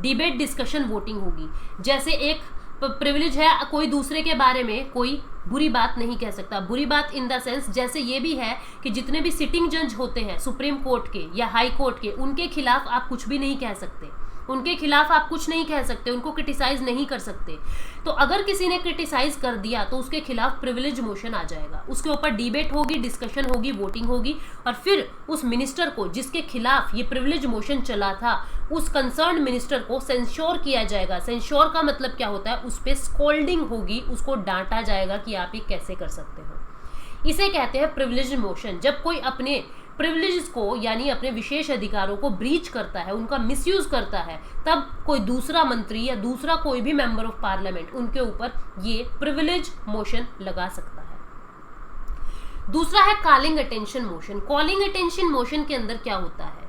डिबेट डिस्कशन वोटिंग होगी। जैसे एक प्रिविलेज है, कोई दूसरे के बारे में कोई बुरी बात नहीं कह सकता। बुरी बात इन द सेंस, जैसे ये भी है कि जितने भी सिटिंग जज होते हैं सुप्रीम कोर्ट के या हाई कोर्ट के, उनके खिलाफ आप कुछ भी नहीं कह सकते, उनके खिलाफ आप कुछ नहीं कह सकते, उनको क्रिटिसाइज नहीं कर सकते। तो अगर किसी ने क्रिटिसाइज कर दिया तो उसके खिलाफ प्रिविलेज मोशन आ जाएगा, उसके ऊपर डिबेट होगी, डिस्कशन होगी, वोटिंग होगी, और फिर उस मिनिस्टर को जिसके खिलाफ ये प्रिविलेज मोशन चला था, उस कंसर्न मिनिस्टर को सेंश्योर किया जाएगा। सेंश्योर का मतलब क्या होता है? उस पर स्कोल्डिंग होगी, उसको डांटा जाएगा कि आप ये कैसे कर सकते हो। इसे कहते हैं प्रिविलेज मोशन। जब कोई अपने प्रिविलेजेस को यानी अपने विशेष अधिकारों को ब्रीच करता है, उनका मिसयूज करता है, तब कोई दूसरा मंत्री या दूसरा कोई भी मेंबर ऑफ पार्लियामेंट उनके ऊपर ये प्रिविलेज मोशन लगा सकता है। दूसरा है calling attention motion. Calling attention motion के अंदर क्या होता है?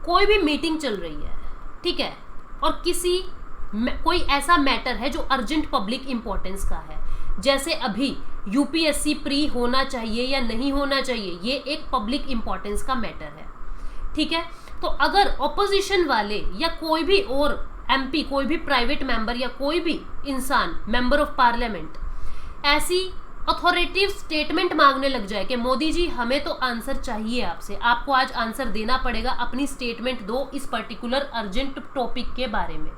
कोई भी मीटिंग चल रही है, ठीक है, और कोई ऐसा मैटर है जो अर्जेंट पब्लिक इंपॉर्टेंस का है, जैसे अभी यूपीएससी प्री होना चाहिए या नहीं होना चाहिए, ये एक पब्लिक इंपॉर्टेंस का मैटर है, ठीक है। तो अगर ऑपोजिशन वाले या कोई भी और एमपी, कोई भी प्राइवेट मेंबर या कोई भी इंसान मेंबर ऑफ पार्लियामेंट ऐसी अथॉरिटेटिव स्टेटमेंट मांगने लग जाए कि मोदी जी हमें तो आंसर चाहिए आपसे, आपको आज आंसर देना पड़ेगा, अपनी स्टेटमेंट दो इस पर्टिकुलर अर्जेंट टॉपिक के बारे में।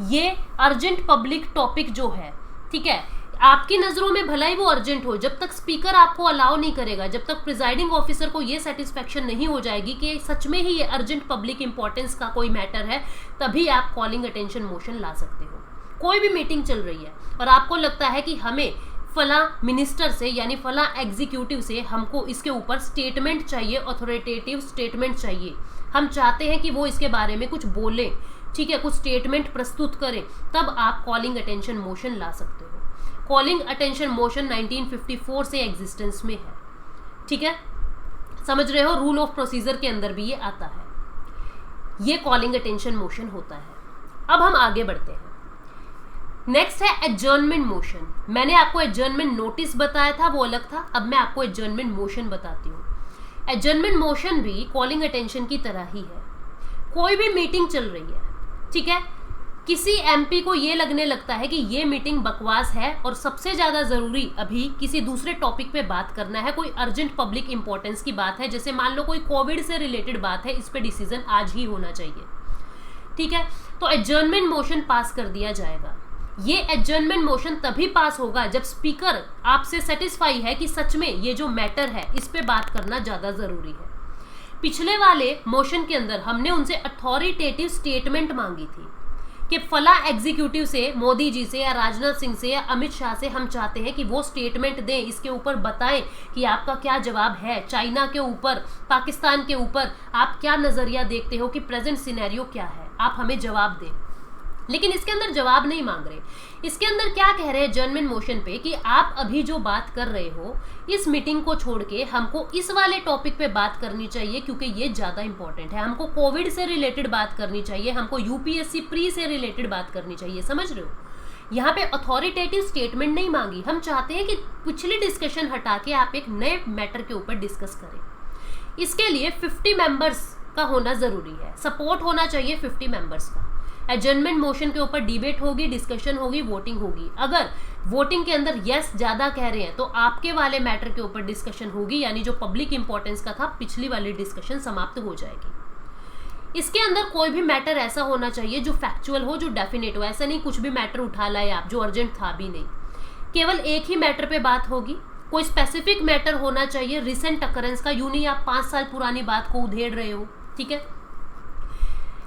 ये अर्जेंट पब्लिक टॉपिक जो है, ठीक है, आपकी नजरों में भला ही वो अर्जेंट हो, जब तक स्पीकर आपको अलाउ नहीं करेगा, जब तक प्रिजाइडिंग ऑफिसर को ये सेटिस्फेक्शन नहीं हो जाएगी कि सच में ही ये अर्जेंट पब्लिक इंपॉर्टेंस का कोई मैटर है, तभी आप कॉलिंग अटेंशन मोशन ला सकते हो। कोई भी मीटिंग चल रही है और आपको लगता है कि हमें फला मिनिस्टर से यानी फला एग्जीक्यूटिव से हमको इसके ऊपर स्टेटमेंट चाहिए, अथॉरिटेटिव स्टेटमेंट चाहिए, हम चाहते हैं कि वो इसके बारे में कुछ बोले, ठीक है, कुछ स्टेटमेंट प्रस्तुत करें, तब आप कॉलिंग अटेंशन मोशन ला सकते हो। कॉलिंग अटेंशन मोशन 1954 से एग्जिस्टेंस में है, ठीक है, समझ रहे हो, रूल ऑफ प्रोसीजर के अंदर भी ये आता है। ये कॉलिंग अटेंशन मोशन होता है। अब हम आगे बढ़ते हैं। नेक्स्ट है एडजर्नमेंट मोशन। मैंने आपको एडजर्नमेंट नोटिस बताया था, वो अलग था, अब मैं आपको एडजर्नमेंट मोशन बताती हूँ। एडजर्नमेंट मोशन भी कॉलिंग अटेंशन की तरह ही है। कोई भी मीटिंग चल रही है, ठीक है, किसी एमपी को ये लगने लगता है कि ये मीटिंग बकवास है और सबसे ज़्यादा ज़रूरी अभी किसी दूसरे टॉपिक पे बात करना है, कोई अर्जेंट पब्लिक इंपॉर्टेंस की बात है, जैसे मान लो कोई कोविड से रिलेटेड बात है, इस पे डिसीजन आज ही होना चाहिए, ठीक है, तो एडजर्नमेंट मोशन पास कर दिया जाएगा। ये एडजर्नमेंट मोशन तभी पास होगा जब स्पीकर आपसे सेटिस्फाई है कि सच में ये जो मैटर है इस पे बात करना ज़्यादा ज़रूरी है। पिछले वाले मोशन के अंदर हमने उनसे अथॉरिटेटिव स्टेटमेंट मांगी थी कि फला एग्जीक्यूटिव से, मोदी जी से या राजनाथ सिंह से या अमित शाह से हम चाहते हैं कि वो स्टेटमेंट दें, इसके ऊपर बताएं कि आपका क्या जवाब है, चाइना के ऊपर, पाकिस्तान के ऊपर आप क्या नज़रिया देखते हो कि प्रेजेंट सिनेरियो क्या है, आप हमें जवाब दें। लेकिन इसके अंदर जवाब नहीं मांग रहे। इसके अंदर क्या कह रहे हैं एडजर्नमेंट मोशन पे कि आप अभी जो बात कर रहे हो इस मीटिंग को छोड़ के हमको इस वाले टॉपिक पे बात करनी चाहिए क्योंकि ये ज़्यादा इंपॉर्टेंट है, हमको कोविड से रिलेटेड बात करनी चाहिए, हमको यूपीएससी प्री से रिलेटेड बात करनी चाहिए, समझ रहे हो। यहाँ पे अथॉरिटेटिव स्टेटमेंट नहीं मांगी, हम चाहते हैं कि पिछली डिस्कशन हटा के आप एक नए मैटर के ऊपर डिस्कस करें। इसके लिए 50 मेंबर्स का होना ज़रूरी है, सपोर्ट होना चाहिए 50 मेंबर्स का। एडजर्नमेंट मोशन के ऊपर डिबेट होगी, डिस्कशन होगी, वोटिंग होगी। अगर वोटिंग के अंदर यस ज्यादा कह रहे हैं तो आपके वाले मैटर के ऊपर डिस्कशन होगी, यानी जो पब्लिक इंपॉर्टेंस का था पिछली वाली डिस्कशन समाप्त हो जाएगी। इसके अंदर कोई भी मैटर ऐसा होना चाहिए जो फैक्चुअल हो, जो डेफिनेट हो। ऐसा नहीं कुछ भी मैटर उठा लाए आप जो अर्जेंट था भी नहीं। केवल एक ही मैटर पे बात होगी। कोई स्पेसिफिक मैटर होना चाहिए रिसेंट अकरेंस का, यूं नहीं आप 5 साल पुरानी बात को उधेड़ रहे हो, ठीक है।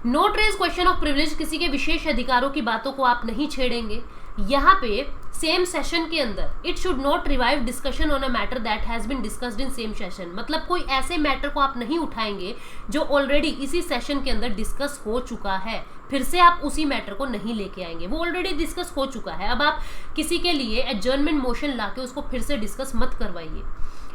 Note raise question of privilege, किसी के विशेष अधिकारों की बातों को आप नहीं छेड़ेंगे। यहाँ पे सेम सेशन के अंदर it should not revive discussion on a matter that has been discussed in same session, मतलब कोई ऐसे मैटर को आप नहीं उठाएंगे जो ऑलरेडी इसी सेशन के अंदर डिस्कस हो चुका है। फिर से आप उसी मैटर को नहीं लेके आएंगे, वो ऑलरेडी डिस्कस हो चुका है। अब आप किसी के लिए एडजर्नमेंट मोशन लाके उसको फिर से डिस्कस मत करवाइए।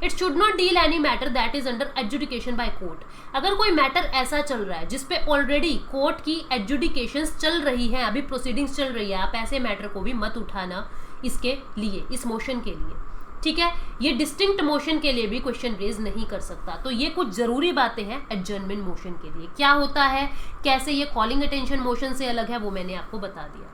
It should not deal any matter that is under adjudication by court. अगर कोई मैटर ऐसा चल रहा है जिसपे ऑलरेडी कोर्ट की एडजुडिकेशंस चल रही है, अभी प्रोसीडिंग्स चल रही है, आप ऐसे मैटर को भी मत उठाना इसके लिए, इस मोशन के लिए, ठीक है। ये डिस्टिंक्ट मोशन के लिए भी क्वेश्चन रेज नहीं कर सकता। तो ये कुछ जरूरी बातें हैं एडजर्नमेंट मोशन के लिए। क्या होता है, कैसे ये कॉलिंग अटेंशन मोशन से अलग है, वो मैंने आपको बता दिया,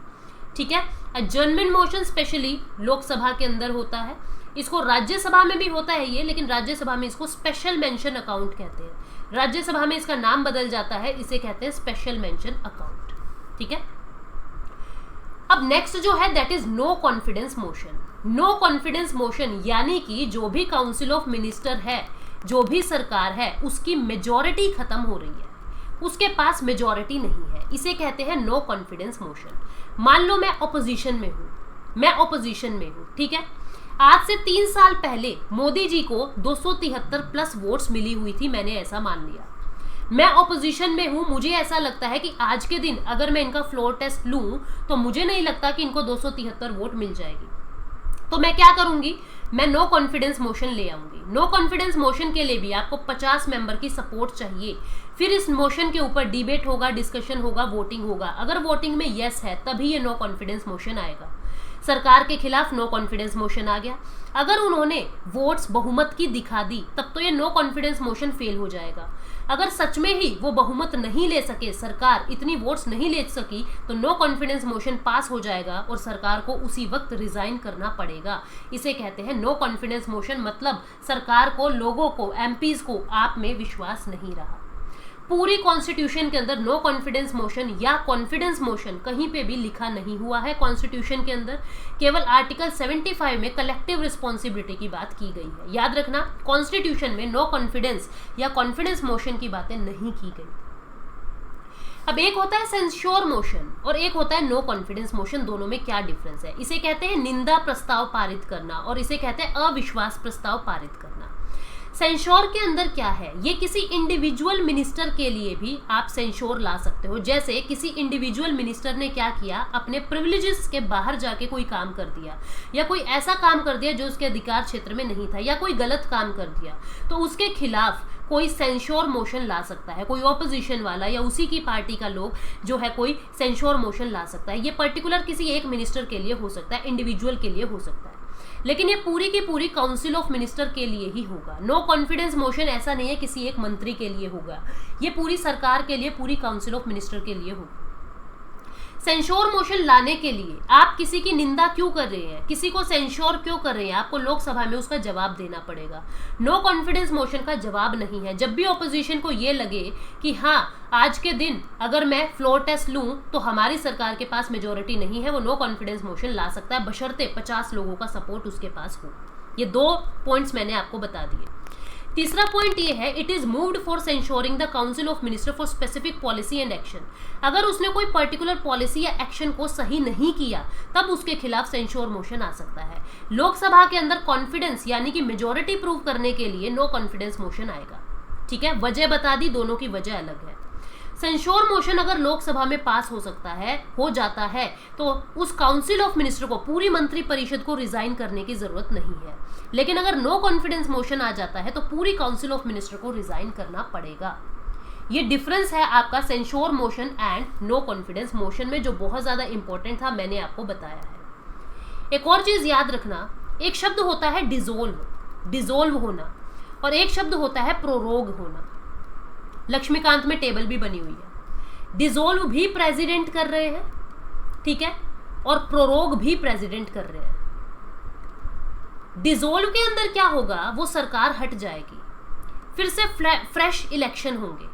ठीक है। एडजर्नमेंट मोशन स्पेशली लोकसभा के अंदर होता है, इसको राज्यसभा में भी होता है ये, लेकिन राज्यसभा में इसको स्पेशल मेंशन अकाउंट कहते हैं। राज्यसभा में इसका नाम बदल जाता है, इसे कहते हैं स्पेशल मेंशन अकाउंट, ठीक है। अब नेक्स्ट जो है that is no confidence motion. No confidence motion यानी कि जो भी काउंसिल ऑफ मिनिस्टर है, जो भी सरकार है, उसकी मेजॉरिटी खत्म हो रही है, उसके पास मेजॉरिटी नहीं है, इसे कहते हैं नो कॉन्फिडेंस मोशन। मान लो मैं ऑपोजिशन में हूं, ठीक है। आज से 3 साल पहले मोदी जी को 273 प्लस वोट्स मिली हुई थी, मैंने ऐसा मान लिया। मैं ऑपोजिशन में हूं, मुझे ऐसा लगता है कि आज के दिन अगर मैं इनका फ्लोर टेस्ट लूं तो मुझे नहीं लगता कि इनको 273 वोट मिल जाएगी। तो मैं क्या करूंगी, मैं नो कॉन्फिडेंस मोशन ले आऊंगी। नो कॉन्फिडेंस मोशन के लिए भी आपको 50 मेंबर की सपोर्ट चाहिए। फिर इस मोशन के ऊपर डिबेट होगा, डिस्कशन होगा, वोटिंग होगा। अगर वोटिंग में यस है तभी ये नो कॉन्फिडेंस मोशन आएगा। सरकार के खिलाफ नो कॉन्फिडेंस मोशन आ गया, अगर उन्होंने वोट्स बहुमत की दिखा दी तब तो ये नो कॉन्फिडेंस मोशन फेल हो जाएगा। अगर सच में ही वो बहुमत नहीं ले सके, सरकार इतनी वोट्स नहीं ले सकी, तो नो कॉन्फिडेंस मोशन पास हो जाएगा और सरकार को उसी वक्त रिजाइन करना पड़ेगा। इसे कहते हैं नो कॉन्फिडेंस मोशन, मतलब सरकार को, लोगों को, एमपीज को आप में विश्वास नहीं रहा। पूरी कॉन्स्टिट्यूशन के अंदर नो कॉन्फिडेंस मोशन या कॉन्फिडेंस मोशन कहीं पे भी लिखा नहीं हुआ है। कॉन्स्टिट्यूशन के अंदर केवल आर्टिकल 75 में कलेक्टिव रिस्पॉन्सिबिलिटी की बात की गई है। याद रखना, कॉन्स्टिट्यूशन में नो कॉन्फिडेंस या कॉन्फिडेंस मोशन की बातें नहीं की गई। अब एक होता है सेंश्योर मोशन और एक होता है नो कॉन्फिडेंस मोशन, दोनों में क्या डिफरेंस है? इसे कहते हैं निंदा प्रस्ताव पारित करना और इसे कहते हैं अविश्वास प्रस्ताव पारित करना। सेंश्योर के अंदर क्या है, ये किसी इंडिविजुअल मिनिस्टर के लिए भी आप सेंश्योर ला सकते हो। जैसे किसी इंडिविजुअल मिनिस्टर ने क्या किया, अपने प्रिविलेजेस के बाहर जाके कोई काम कर दिया या कोई ऐसा काम कर दिया जो उसके अधिकार क्षेत्र में नहीं था या कोई गलत काम कर दिया, तो उसके खिलाफ कोई सेंश्योर मोशन ला सकता है। कोई ऑपोजिशन वाला या उसी की पार्टी का लोग जो है कोई सेंश्योर मोशन ला सकता है। ये पर्टिकुलर किसी एक मिनिस्टर के लिए हो सकता है, इंडिविजुअल के लिए हो सकता है, लेकिन ये पूरी की पूरी काउंसिल ऑफ मिनिस्टर के लिए ही होगा। नो कॉन्फिडेंस मोशन ऐसा नहीं है किसी एक मंत्री के लिए होगा, ये पूरी सरकार के लिए, पूरी काउंसिल ऑफ मिनिस्टर के लिए होगा। सेंश्योर मोशन लाने के लिए आप किसी की निंदा क्यों कर रहे हैं, किसी को सेंश्योर क्यों कर रहे हैं, आपको लोकसभा में उसका जवाब देना पड़ेगा। नो कॉन्फिडेंस मोशन का जवाब नहीं है। जब भी ऑपोजिशन को ये लगे कि हाँ आज के दिन अगर मैं फ्लोर टेस्ट लूं तो हमारी सरकार के पास मेजोरिटी नहीं है, वो नो कॉन्फिडेंस मोशन ला सकता है, बशर्ते 50 लोगों का सपोर्ट उसके पास हो। ये 2 पॉइंट्स मैंने आपको बता दिए। तीसरा पॉइंट ये है, it is moved for censuring the council of minister for specific policy and action. अगर उसने कोई पर्टिकुलर पॉलिसी या एक्शन को सही नहीं किया तब उसके खिलाफ सेंश्योर मोशन आ सकता है। लोकसभा के अंदर कॉन्फिडेंस यानी कि मेजोरिटी प्रूव करने के लिए नो कॉन्फिडेंस मोशन आएगा, ठीक है। वजह बता दी, दोनों की वजह अलग है। सेंश्योर मोशन अगर लोकसभा में पास हो जाता है तो उस काउंसिल ऑफ मिनिस्टर को, पूरी मंत्री परिषद को रिजाइन करने की जरूरत नहीं है। लेकिन अगर नो कॉन्फिडेंस मोशन आ जाता है तो पूरी काउंसिल ऑफ मिनिस्टर को रिजाइन करना पड़ेगा। ये डिफरेंस है आपका censure motion and no confidence motion में, जो बहुत ज्यादा इंपॉर्टेंट था, मैंने आपको बताया है। एक और चीज याद रखना, एक शब्द होता है डिसोल्व होना और एक शब्द होता है प्रोरोग होना। लक्ष्मीकांत में टेबल भी बनी हुई है। डिसॉल्व भी प्रेसिडेंट कर रहे हैं, ठीक है, और प्रोरोग भी प्रेसिडेंट कर रहे हैं। डिसॉल्व के अंदर क्या होगा, वो सरकार हट जाएगी, फिर से फ्रेश इलेक्शन होंगे।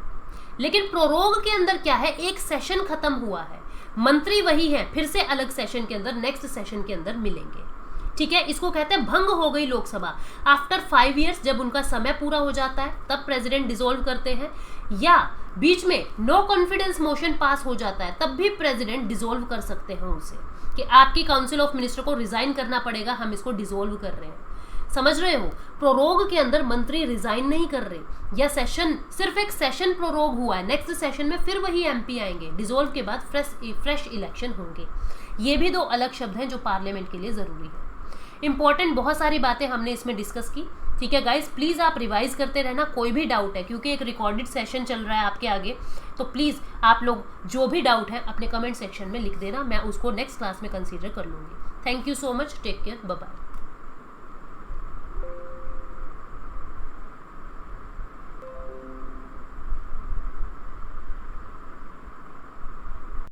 लेकिन प्रोरोग के अंदर क्या है, एक सेशन खत्म हुआ है, मंत्री वही है, फिर से अलग सेशन के अंदर नेक्स्ट सेशन के अंदर मिलेंगे, ठीक है। इसको कहते हैं भंग हो गई लोकसभा। आफ्टर 5 इयर्स जब उनका समय पूरा हो जाता है तब प्रेसिडेंट डिसॉल्व करते हैं, या बीच में नो कॉन्फिडेंस मोशन पास हो जाता है तब भी प्रेसिडेंट डिसॉल्व कर सकते हैं उसे, कि आपकी काउंसिल ऑफ मिनिस्टर को रिजाइन करना पड़ेगा, हम इसको डिसॉल्व कर रहे हैं। समझ रहे हो, प्रोरोग के अंदर मंत्री रिजाइन नहीं कर रहे, या सेशन सिर्फ एक सेशन प्रोरोग हुआ है, नेक्स्ट सेशन में फिर वही एमपी आएंगे, डिसॉल्व के बाद फ्रेश इलेक्शन होंगे। ये भी 2 अलग शब्द हैं जो पार्लियामेंट के लिए जरूरी है। इंपॉर्टेंट बहुत सारी बातें हमने इसमें डिस्कस की, ठीक है गाइज। प्लीज आप रिवाइज करते रहना, कोई भी डाउट है, क्योंकि एक रिकॉर्डेड सेशन चल रहा है आपके आगे, तो प्लीज आप लोग जो भी डाउट है अपने कमेंट सेक्शन में लिख देना, मैं उसको नेक्स्ट क्लास में कंसीडर कर लूंगी। Thank you so much, take care, bye bye.